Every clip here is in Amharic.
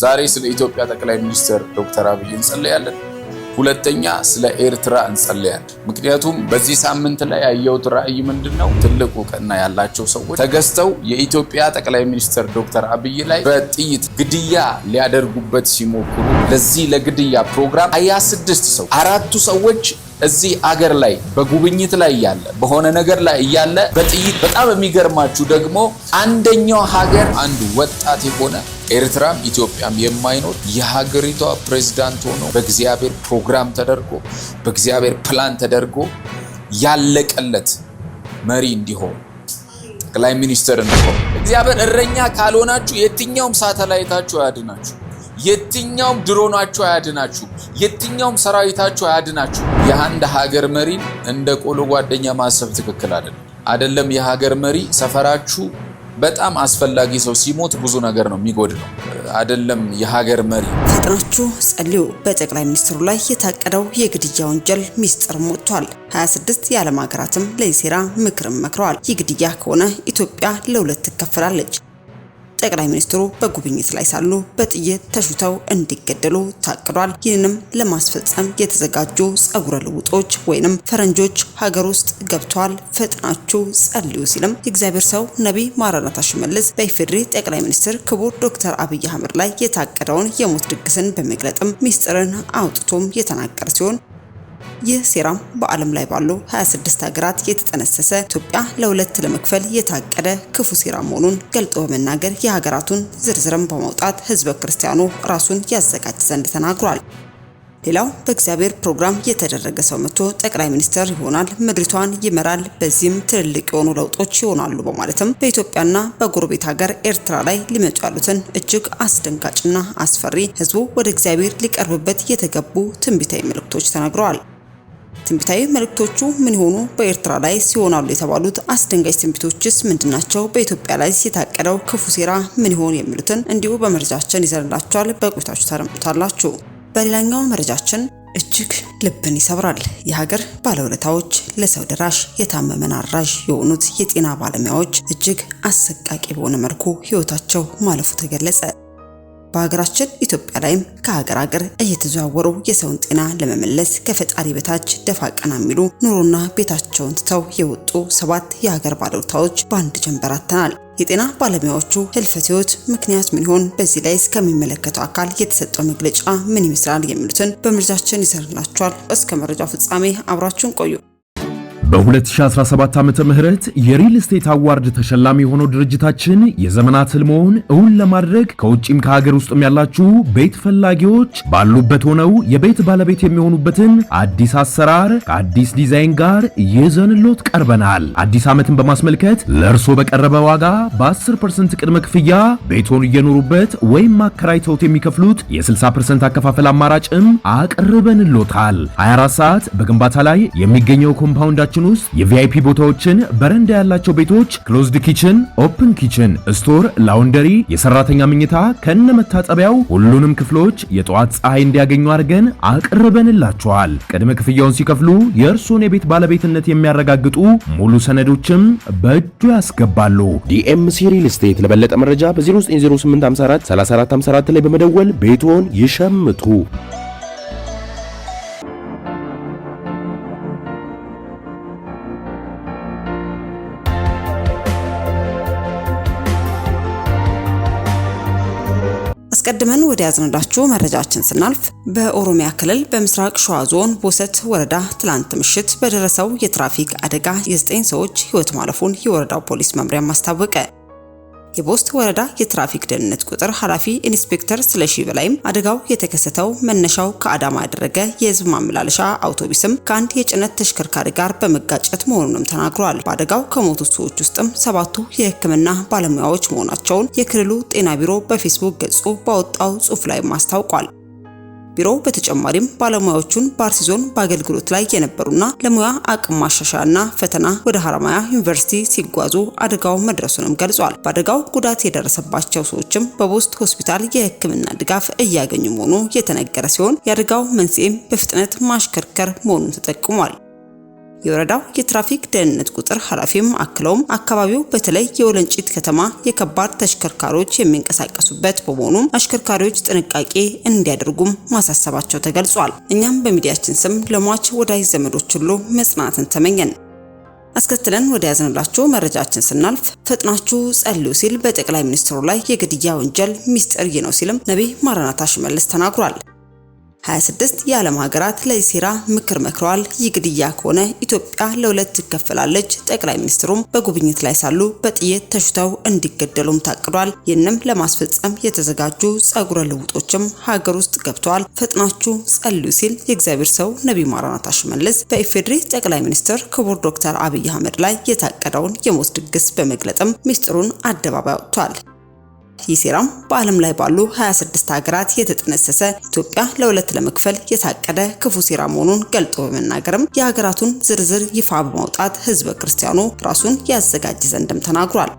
ዛሬ ስለ ኢትዮጵያ ጠቅላይ ሚኒስትር ዶክተር አብይ እንጸልያለን። ሁለተኛ ስለ ኤርትራ እንጸልያለን። ምክንያቱም በዚህ ሳምንት ላይ ያየሁት ራእይ ምንድነው? ትልቅ ዕውቅና ያላቸው ሰዎች ተገዝተው የኢትዮጵያ ጠቅላይ ሚኒስትር ዶክተር አብይ ላይ በጥይት ግድያ ሊያደርጉበት ሲሞክሩ ለዚህ ለግድያ ፕሮግራም 26 ሰው አራቱ ሰዎች እዚህ አገር ላይ በጉብኝት ላይ ያለ በሆነ ነገር ላይ ያለ በጥይት በጣም የሚገርማችሁ ደግሞ አንደኛው ሀገር አንድ ወጣት የሆነ ኤርትራም ኢትዮጵያም የማይኖር የሀገሪቷ ፕሬዝዳንት ሆኖ በእግዚአብሔር ፕሮግራም ተደርጎ በእግዚአብሔር ፕላን ተደርጎ ያለቀለት መሪ እንዲሆን ጠቅላይ ሚኒስትር እንዲሆን እግዚአብሔር እረኛ ካልሆናችሁ የትኛውም ሳተላይታችሁ አያድናችሁ፣ የትኛውም ድሮናችሁ አያድናችሁ፣ የትኛውም ሰራዊታችሁ አያድናችሁ። የአንድ ሀገር መሪ እንደ ቆሎ ጓደኛ ማሰብ ትክክል አይደለም። የሀገር መሪ ሰፈራችሁ በጣም አስፈላጊ ሰው ሲሞት ብዙ ነገር ነው የሚጎድለው አይደለም። የሀገር መሪ ፈጥናችሁ ጸልዩ። በጠቅላይ ሚኒስትሩ ላይ የታቀደው የግድያ ወንጀል ሚስጥር ሞቷል። 26 የዓለም ሀገራትም ለሴራ ምክርም መክረዋል። የግድያ ከሆነ ኢትዮጵያ ለሁለት ትከፈላለች። ጠቅላይ ሚኒስትሩ በጉብኝት ላይ ሳሉ በጥይት ተሹተው እንዲገደሉ ታቅዷል። ይህንንም ለማስፈጸም የተዘጋጁ ጸጉረ ልውጦች ወይንም ፈረንጆች ሀገር ውስጥ ገብተዋል። ፈጥናችሁ ጸልዩ ሲልም የእግዚአብሔር ሰው ነቢይ ማራናታ ሽመልስ በኢፌዴሪ ጠቅላይ ሚኒስትር ክቡር ዶክተር አብይ አህመድ ላይ የታቀደውን የሞት ድግስን በመግለጥም ሚስጥርን አውጥቶም የተናገረ ሲሆን ይህ ሴራም በዓለም ላይ ባሉ 26 ሀገራት የተጠነሰሰ ኢትዮጵያ ለሁለት ለመክፈል የታቀደ ክፉ ሴራ መሆኑን ገልጦ በመናገር የሀገራቱን ዝርዝርም በማውጣት ህዝበ ክርስቲያኑ ራሱን ያዘጋጅ ዘንድ ተናግሯል። ሌላው በእግዚአብሔር ፕሮግራም የተደረገ ሰው መጥቶ ጠቅላይ ሚኒስትር ይሆናል፣ ምድሪቷን ይመራል፣ በዚህም ትልልቅ የሆኑ ለውጦች ይሆናሉ በማለትም በኢትዮጵያና በጎረቤት ሀገር ኤርትራ ላይ ሊመጡ ያሉትን እጅግ አስደንጋጭና አስፈሪ ህዝቡ ወደ እግዚአብሔር ሊቀርብበት የተገቡ ትንቢታዊ መልእክቶች ተናግረዋል። ትንቢታዊ መልእክቶቹ ምን ሆኑ? በኤርትራ ላይ ሲሆናሉ የተባሉት አስደንጋጭ ትንቢቶችስ ምንድናቸው? በኢትዮጵያ ላይ የታቀደው ክፉ ሴራ ምን ይሆን? የሚሉትን እንዲሁ በመረጃችን ይዘንላችኋል። በቆይታችሁ ታደምጡታላችሁ። በሌላኛው መረጃችን እጅግ ልብን ይሰብራል። የሀገር ባለውለታዎች ለሰው ደራሽ የታመመን አራዥ የሆኑት የጤና ባለሙያዎች እጅግ አሰቃቂ በሆነ መልኩ ህይወታቸው ማለፉ ተገለጸ። በሀገራችን ኢትዮጵያ ላይም ከሀገር እየተዘዋወሩ የሰውን ጤና ለመመለስ ከፈጣሪ በታች ደፋ ቀና የሚሉ ኑሮና ቤታቸውን ትተው የወጡ 7 የሀገር ባለውለታዎች በአንድ ጀንበር አጥተናል። የጤና ባለሙያዎቹ ህልፈተ ህይወት ምክንያት ምን ይሆን? በዚህ ላይ እስከሚመለከተው አካል የተሰጠው መግለጫ ምን ይመስላል? የሚሉትን በመረጃችን ይዘርላችኋል። እስከ መረጃው ፍጻሜ አብራችሁን ቆዩ። በ2017 ዓመተ ምህረት የሪል ስቴት አዋርድ ተሸላሚ የሆነው ድርጅታችን የዘመናት ህልሞን እውን ለማድረግ ከውጪም ከሀገር ውስጥም ያላችሁ ቤት ፈላጊዎች ባሉበት ሆነው የቤት ባለቤት የሚሆኑበትን አዲስ አሰራር ከአዲስ ዲዛይን ጋር ይዘንሎት ቀርበናል። አዲስ ዓመትን በማስመልከት ለእርሶ በቀረበ ዋጋ በ10% ቅድመ ክፍያ ቤቶን እየኖሩበት ወይም ማከራይተውት የሚከፍሉት የ60% አከፋፈል አማራጭም አቅርበንሎታል። 24 ሰዓት በግንባታ ላይ የሚገኘው ኮምፓውንዳችን ውስጥ የቪአይፒ ቦታዎችን፣ በረንዳ ያላቸው ቤቶች፣ ክሎዝድ ኪችን፣ ኦፕን ኪችን፣ ስቶር፣ ላውንደሪ፣ የሰራተኛ መኝታ ከነ መታጠቢያው ሁሉንም ክፍሎች የጧት ፀሐይ እንዲያገኙ አድርገን አቅርበንላቸዋል። ቅድመ ክፍያውን ሲከፍሉ የእርሶን የቤት ባለቤትነት የሚያረጋግጡ ሙሉ ሰነዶችም በእጁ ያስገባሉ። ዲኤምሲ ሪል ስቴት። ለበለጠ መረጃ በ090854 3454 ላይ በመደወል ቤቶን ይሸምቱ። አስቀድመን ወደ ያዝነላችሁ መረጃችን ስናልፍ በኦሮሚያ ክልል በምስራቅ ሸዋ ዞን ቦሰት ወረዳ ትላንት ምሽት በደረሰው የትራፊክ አደጋ የ9 ሰዎች ህይወት ማለፉን የወረዳው ፖሊስ መምሪያ ማስታወቀ። የቦስት ወረዳ የትራፊክ ደህንነት ቁጥር ኃላፊ ኢንስፔክተር ስለሺ በላይም አደጋው የተከሰተው መነሻው ከአዳማ ያደረገ የህዝብ ማመላለሻ አውቶቡስም ከአንድ የጭነት ተሽከርካሪ ጋር በመጋጨት መሆኑንም ተናግሯል። በአደጋው ከሞቱት ሰዎች ውስጥም 7ቱ የህክምና ባለሙያዎች መሆናቸውን የክልሉ ጤና ቢሮ በፌስቡክ ገጹ ባወጣው ጽሑፍ ላይ ማስታውቋል። ቢሮው በተጨማሪም ባለሙያዎቹን በአርሲ ዞን በአገልግሎት ላይ የነበሩና ለሙያ አቅም ማሻሻያና ፈተና ወደ ሐረማያ ዩኒቨርሲቲ ሲጓዙ አደጋው መድረሱንም ገልጿል። በአደጋው ጉዳት የደረሰባቸው ሰዎችም በቦስት ሆስፒታል የህክምና ድጋፍ እያገኙ መሆኑ የተነገረ ሲሆን የአደጋው መንስኤም በፍጥነት ማሽከርከር መሆኑን ተጠቁሟል። የወረዳው የትራፊክ ደህንነት ቁጥር ኃላፊም አክለውም አካባቢው በተለይ የወለንጪት ከተማ የከባድ ተሽከርካሪዎች የሚንቀሳቀሱበት በመሆኑ አሽከርካሪዎች ጥንቃቄ እንዲያደርጉም ማሳሰባቸው ተገልጿል። እኛም በሚዲያችን ስም ለሟች ወዳጅ ዘመዶች ሁሉ መጽናናትን ተመኘን። አስከትለን ወደ ያዝንላችሁ መረጃችን ስናልፍ ፈጥናችሁ ጸልዩ ሲል በጠቅላይ ሚኒስትሩ ላይ የግድያ ወንጀል ሚስጥር ነው ሲልም ነቢይ ማራናታ ሽመልስ ተናግሯል። 26 የዓለም ሀገራት ለዚህ ሴራ ምክር መክረዋል። ይህ ግድያ ከሆነ ኢትዮጵያ ለሁለት ትከፈላለች። ጠቅላይ ሚኒስትሩም በጉብኝት ላይ ሳሉ በጥይት ተሽተው እንዲገደሉም ታቅዷል። ይህንም ለማስፈጸም የተዘጋጁ ጸጉረ ልውጦችም ሀገር ውስጥ ገብተዋል። ፈጥናችሁ ጸልዩ ሲል የእግዚአብሔር ሰው ነቢይ ማራናታ ሽመልስ በኢፌዴሪ ጠቅላይ ሚኒስትር ክቡር ዶክተር አብይ አህመድ ላይ የታቀደውን የሞት ድግስ በመግለጥም ሚስጥሩን አደባባይ አውጥቷል። ይህ ሴራም በዓለም ላይ ባሉ 26 ሀገራት የተጠነሰሰ ኢትዮጵያ ለሁለት ለመክፈል የታቀደ ክፉ ሴራ መሆኑን ገልጦ በመናገርም የሀገራቱን ዝርዝር ይፋ በማውጣት ህዝበ ክርስቲያኑ ራሱን ያዘጋጅ ዘንድም ተናግሯል።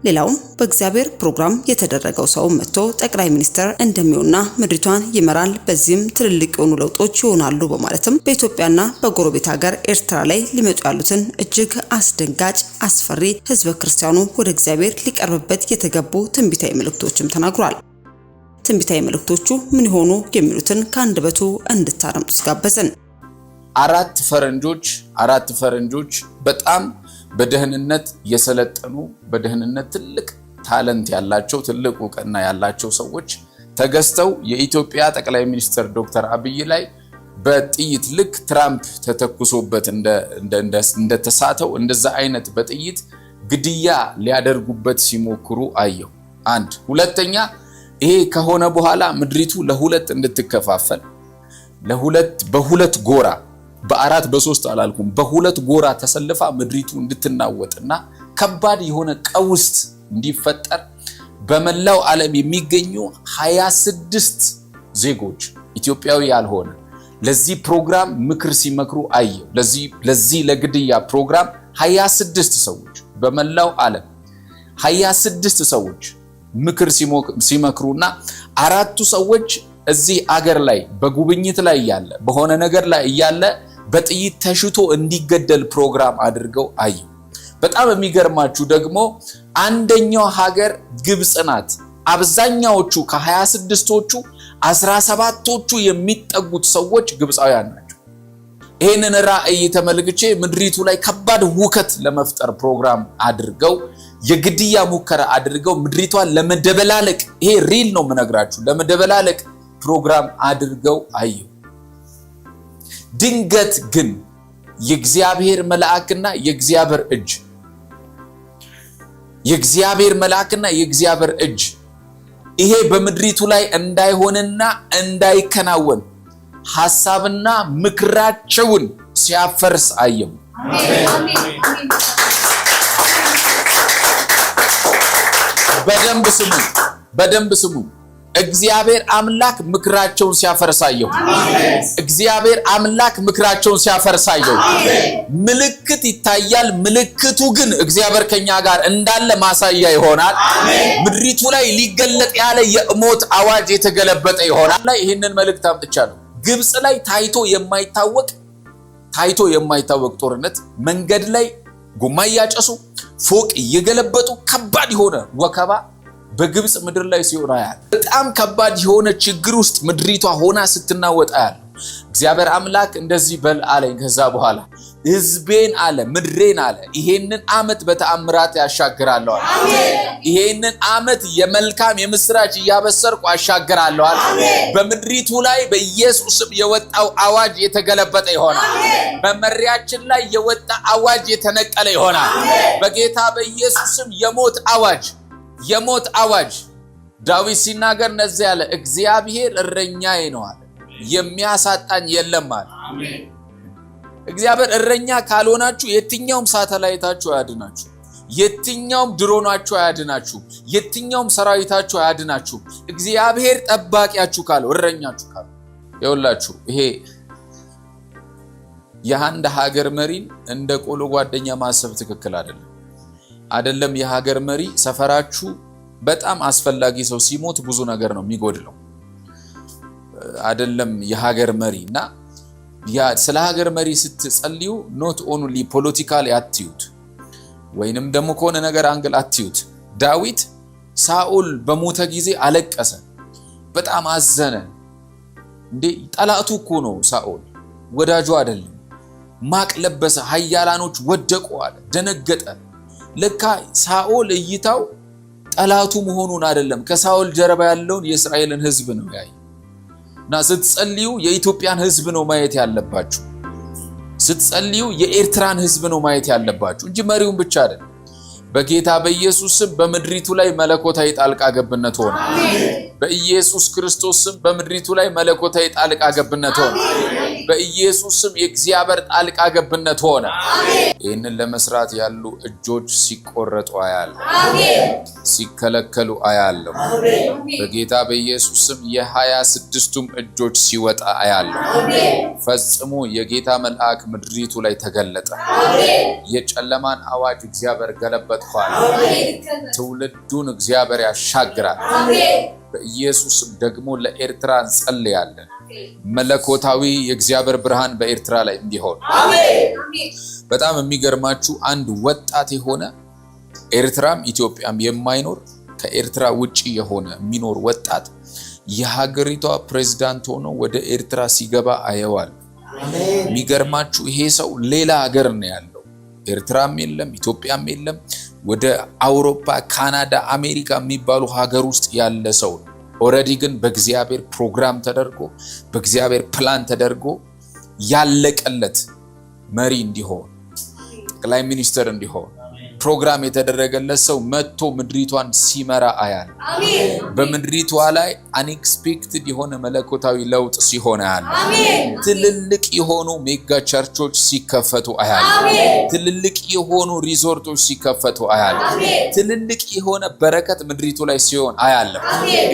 ሌላውም በእግዚአብሔር ፕሮግራም የተደረገው ሰው መጥቶ ጠቅላይ ሚኒስትር እንደሚሆንና ምድሪቷን ይመራል፣ በዚህም ትልልቅ የሆኑ ለውጦች ይሆናሉ በማለትም በኢትዮጵያና በጎረቤት ሀገር ኤርትራ ላይ ሊመጡ ያሉትን እጅግ አስደንጋጭ አስፈሪ ህዝበ ክርስቲያኑ ወደ እግዚአብሔር ሊቀርብበት የተገቡ ትንቢታዊ መልእክቶችም ተናግሯል። ትንቢታዊ መልእክቶቹ ምን ይሆኑ የሚሉትን ከአንደበቱ እንድታረምጡ ጋበዝን። አራት ፈረንጆች በጣም በደህንነት የሰለጠኑ በደህንነት ትልቅ ታለንት ያላቸው ትልቅ እውቅና ያላቸው ሰዎች ተገዝተው የኢትዮጵያ ጠቅላይ ሚኒስትር ዶክተር አብይ ላይ በጥይት ልክ ትራምፕ ተተኩሶበት እንደተሳተው እንደዛ አይነት በጥይት ግድያ ሊያደርጉበት ሲሞክሩ አየሁ። አንድ ሁለተኛ ይሄ ከሆነ በኋላ ምድሪቱ ለሁለት እንድትከፋፈል በሁለት ጎራ በአራት በሶስት አላልኩም በሁለት ጎራ ተሰልፋ ምድሪቱ እንድትናወጥና ከባድ የሆነ ቀውስ እንዲፈጠር በመላው ዓለም የሚገኙ 26 ዜጎች ኢትዮጵያዊ ያልሆነ ለዚህ ፕሮግራም ምክር ሲመክሩ አየሁ። ለዚህ ለግድያ ፕሮግራም 26 ሰዎች በመላው ዓለም 26 ሰዎች ምክር ሲመክሩና አራቱ ሰዎች እዚህ አገር ላይ በጉብኝት ላይ ያለ በሆነ ነገር ላይ ያለ በጥይት ተሽቶ እንዲገደል ፕሮግራም አድርገው አየሁ። በጣም የሚገርማችሁ ደግሞ አንደኛው ሀገር ግብጽ ናት። አብዛኛዎቹ ከ26ቶቹ 17ቶቹ የሚጠጉት ሰዎች ግብጻውያን ናቸው። ይሄንን ራእይ ተመልክቼ ምድሪቱ ላይ ከባድ ሁከት ለመፍጠር ፕሮግራም አድርገው የግድያ ሙከራ አድርገው ምድሪቷን ለመደበላለቅ ይሄ ሪል ነው የምነግራችሁ ለመደበላለቅ ፕሮግራም አድርገው አየሁ። ድንገት ግን የእግዚአብሔር መልአክና የእግዚአብሔር እጅ ይሄ በምድሪቱ ላይ እንዳይሆንና እንዳይከናወን ሐሳብና ምክራቸውን ሲያፈርስ አየሁ። በደንብ ስሙ። እግዚአብሔር አምላክ ምክራቸውን ሲያፈርሳየው እግዚአብሔር አምላክ ምክራቸውን ሲያፈርሳየው ምልክት ይታያል። ምልክቱ ግን እግዚአብሔር ከኛ ጋር እንዳለ ማሳያ ይሆናል። ምድሪቱ ላይ ሊገለጥ ያለ የሞት አዋጅ የተገለበጠ ይሆናል። ይሄንን መልእክት አምጥቻለሁ። ግብጽ ላይ ታይቶ የማይታወቅ ጦርነት፣ መንገድ ላይ ጎማ ያጨሱ፣ ፎቅ እየገለበጡ ከባድ የሆነ ወከባ በግብጽ ምድር ላይ ሲሆን አያል። በጣም ከባድ የሆነ ችግር ውስጥ ምድሪቷ ሆና ስትናወጥ አያል። እግዚአብሔር አምላክ እንደዚህ በል አለኝ። ከዛ በኋላ ሕዝቤን አለ ምድሬን አለ ይሄንን ዓመት በተአምራት ያሻግራለሁ አለ። ይሄንን ዓመት የመልካም የምስራች ያበሰርኩ አሻግራለሁ አለ። በምድሪቱ ላይ በኢየሱስም የወጣው አዋጅ የተገለበጠ ይሆናል። በመሪያችን ላይ የወጣ አዋጅ የተነቀለ ይሆናል። በጌታ በኢየሱስም የሞት አዋጅ ዳዊት ሲናገር ነዚህ ያለ እግዚአብሔር እረኛዬ ነው አለ፣ የሚያሳጣኝ የለም አለ። አሜን። እግዚአብሔር እረኛ ካልሆናችሁ የትኛውም ሳተላይታችሁ አያድናችሁ፣ የትኛውም ድሮናችሁ አያድናችሁ፣ የትኛውም ሰራዊታችሁ አያድናችሁ። እግዚአብሔር ጠባቂያችሁ ካለው እረኛችሁ ካለው ይኸውላችሁ። ይሄ የአንድ ሀገር መሪን እንደ ቆሎ ጓደኛ ማሰብ ትክክል አይደለም። የሀገር መሪ ሰፈራችሁ በጣም አስፈላጊ ሰው ሲሞት ብዙ ነገር ነው የሚጎድለው አይደለም። የሀገር መሪና ያ ስለ ሀገር መሪ ስትጸልዩ ኖት ኦንሊ ፖለቲካሊ አትዩት ወይንም ደግሞ ከሆነ ነገር አንግል አትዩት። ዳዊት ሳኦል በሞተ ጊዜ አለቀሰ፣ በጣም አዘነ። እንዴ ጠላቱ እኮ ነው ሳኦል፣ ወዳጁ አይደለም። ማቅ ለበሰ፣ ኃያላኖች ወደቁ አለ፣ ደነገጠ። ለካ ሳኦል እይታው ጠላቱ መሆኑን አይደለም፣ ከሳኦል ጀርባ ያለውን የእስራኤልን ሕዝብ ነው ያይ። እና ስትጸልዩ የኢትዮጵያን ሕዝብ ነው ማየት ያለባችሁ። ስትጸልዩ የኤርትራን ሕዝብ ነው ማየት ያለባችሁ እንጂ መሪውን ብቻ አይደለም። በጌታ በኢየሱስ ስም በምድሪቱ ላይ መለኮታዊ ጣልቃ ገብነት ሆነ። በኢየሱስ ክርስቶስ ስም በምድሪቱ ላይ መለኮታዊ ጣልቃ ገብነት ሆነ። በኢየሱስ ስም የእግዚአብሔር ጣልቃ ገብነት ሆነ። ይህንን ለመስራት ያሉ እጆች ሲቆረጡ አያለሁ፣ ሲከለከሉ አያለሁ። በጌታ በኢየሱስ ስም የ26ቱም እጆች ሲወጣ አያለሁ። ፈጽሞ የጌታ መልአክ ምድሪቱ ላይ ተገለጠ። የጨለማን አዋጅ እግዚአብሔር ገለበጠ። ትውልዱን እግዚአብሔር ያሻግራል። በኢየሱስ ደግሞ ለኤርትራ እንጸልያለን። መለኮታዊ የእግዚአብሔር ብርሃን በኤርትራ ላይ እንዲሆን። በጣም የሚገርማችሁ አንድ ወጣት የሆነ ኤርትራም ኢትዮጵያም የማይኖር ከኤርትራ ውጪ የሆነ የሚኖር ወጣት የሀገሪቷ ፕሬዝዳንት ሆኖ ወደ ኤርትራ ሲገባ አየዋል። የሚገርማችሁ ይሄ ሰው ሌላ ሀገር ነው ያለው። ኤርትራም የለም ኢትዮጵያም የለም። ወደ አውሮፓ፣ ካናዳ፣ አሜሪካ የሚባሉ ሀገር ውስጥ ያለ ሰው ነው። ኦልሬዲ ግን በእግዚአብሔር ፕሮግራም ተደርጎ በእግዚአብሔር ፕላን ተደርጎ ያለቀለት መሪ እንዲሆን፣ ጠቅላይ ሚኒስትር እንዲሆን ፕሮግራም የተደረገለት ሰው መጥቶ ምድሪቷን ሲመራ አያል። በምድሪቷ ላይ አንኤክስፔክትድ የሆነ መለኮታዊ ለውጥ ሲሆን አያል። ትልልቅ የሆኑ ሜጋ ቸርቾች ሲከፈቱ አያል። ትልልቅ የሆኑ ሪዞርቶች ሲከፈቱ አያል። ትልልቅ የሆነ በረከት ምድሪቱ ላይ ሲሆን አያል።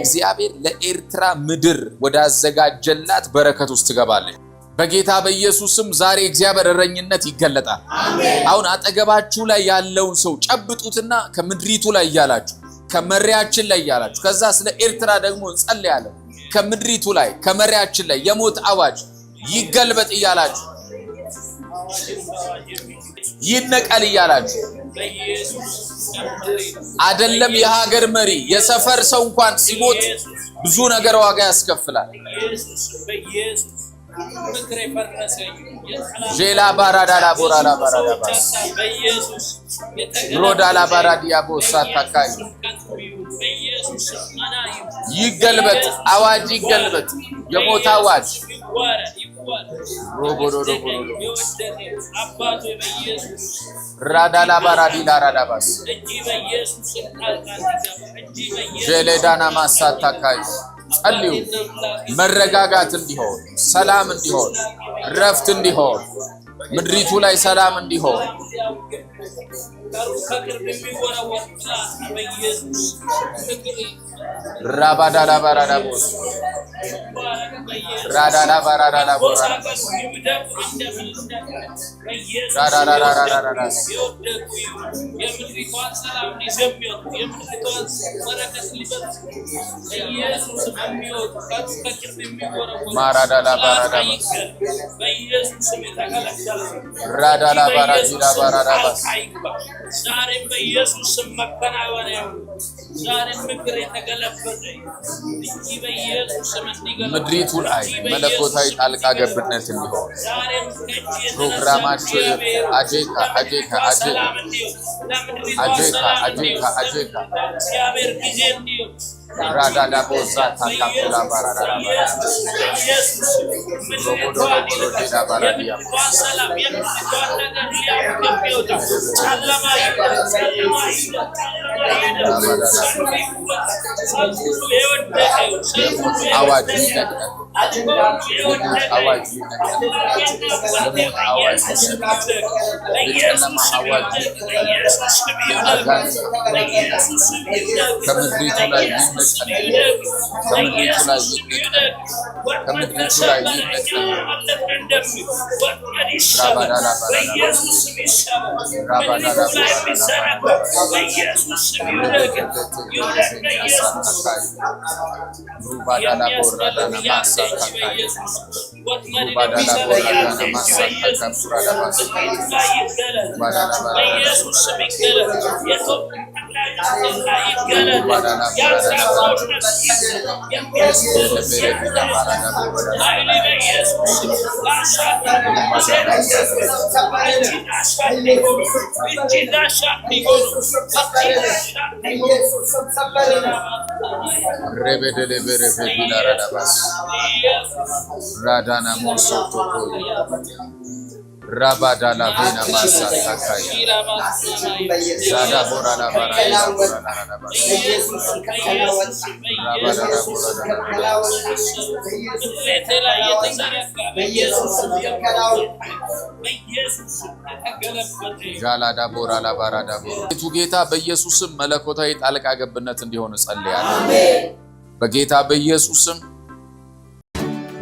እግዚአብሔር ለኤርትራ ምድር ወዳዘጋጀላት በረከት ውስጥ ትገባለች። በጌታ በኢየሱስም ዛሬ እግዚአብሔር እረኝነት ይገለጣል። አሁን አጠገባችሁ ላይ ያለውን ሰው ጨብጡትና ከምድሪቱ ላይ ያላችሁ፣ ከመሪያችን ላይ ያላችሁ፣ ከዛ ስለ ኤርትራ ደግሞ እንጸልያለን። ከምድሪቱ ላይ ከመሪያችን ላይ የሞት አዋጅ ይገልበጥ እያላችሁ፣ ይነቀል እያላችሁ አይደለም የሀገር መሪ የሰፈር ሰው እንኳን ሲሞት ብዙ ነገር ዋጋ ያስከፍላል። ጄላ ባራዳላ ቦራላ ባራዳ ባስ ሮዳላ ባራዲያ ቦሳታካይ ይገልበጥ፣ አዋጅ ይገልበጥ፣ የሞት አዋጅ ራዳላ ባራዲላ ራዳባስ ጄሌዳና ማሳታካይ ጸልዩ። መረጋጋት እንዲሆን፣ ሰላም እንዲሆን፣ ረፍት እንዲሆን፣ ምድሪቱ ላይ ሰላም እንዲሆን ራባዳላ ባራዳቦስ ራዳላ ባራዳላ ቦራ ራዳራራራራራስ ማራዳላ ባራዳባስ ራዳላ ባራዲላ ባራዳባስ ዛሬም በኢየሱስ ስም መከናወን ያውል። ዛሬም ምክር የተገለበጠ እንጂ በኢየሱስ ስም እንዲገለበጥ ምድሪቱ ላይ መለኮታዊ ጣልቃ ገብነት እንዲሆን ፕሮግራማቸው አጄካ አጄካ አጄካ አጄካ አጄካ አጄካ እግዚአብሔር ጊዜ እንዲሆን ራዳዳ ቦዛ ታካፍላ ባራዳራ ኢየሱስ ምድሪቱ ዲዳ ባራዲያ ሰላም የምትባል ነገር ያውቀውታ ጨለማ አዋጅ ይነገራል። አዋጅ ከምድሪቱ ላይ Radana Mosoto Rabada la Vena Massa Takaya Zada Borana Baraya Borana Jalada Borala Barada Bor ጌታ በኢየሱስም መለኮታዊ ጣልቃ ገብነት እንዲሆን ጸልያለሁ። በጌታ በኢየሱስም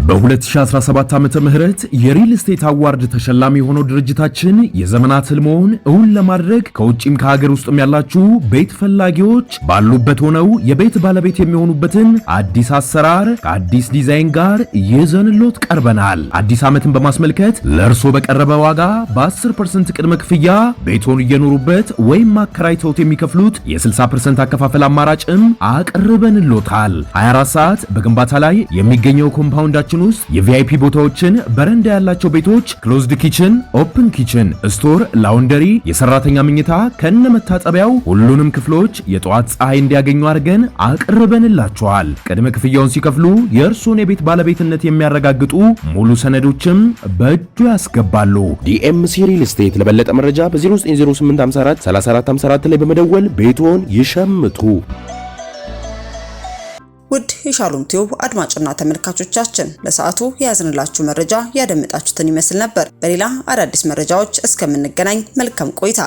በ2017 ዓመተ ምህረት የሪል ስቴት አዋርድ ተሸላሚ የሆነው ድርጅታችን የዘመናት ህልሞን እውን ለማድረግ ከውጪም ከሀገር ውስጥም ያላችሁ ቤት ፈላጊዎች ባሉበት ሆነው የቤት ባለቤት የሚሆኑበትን አዲስ አሰራር ከአዲስ ዲዛይን ጋር ይዘንሎት ቀርበናል። አዲስ ዓመትን በማስመልከት ለእርሶ በቀረበ ዋጋ በ10% ቅድመ ክፍያ ቤቶን እየኖሩበት ወይም ማከራይተውት የሚከፍሉት የ60% አከፋፈል አማራጭም አቅርበንሎታል። 24 ሰዓት በግንባታ ላይ የሚገኘው ኮምፓውንዳችን ውስጥ የቪአይፒ ቦታዎችን፣ በረንዳ ያላቸው ቤቶች፣ ክሎዝድ ኪችን፣ ኦፕን ኪችን፣ ስቶር፣ ላውንደሪ፣ የሰራተኛ መኝታ ከነ መታጠቢያው ሁሉንም ክፍሎች የጧት ፀሐይ እንዲያገኙ አድርገን አቅርበንላቸዋል። ቅድመ ክፍያውን ሲከፍሉ የእርሶን የቤት ባለቤትነት የሚያረጋግጡ ሙሉ ሰነዶችም በእጁ ያስገባሉ። ዲኤምሲ ሪል ስቴት። ለበለጠ መረጃ በ0908543454 ላይ በመደወል ቤቶን ይሸምቱ። ውድ የሻሎም ቲዩብ አድማጭና ተመልካቾቻችን ለሰዓቱ የያዝንላችሁ መረጃ ያደመጣችሁትን ይመስል ነበር። በሌላ አዳዲስ መረጃዎች እስከምንገናኝ መልካም ቆይታ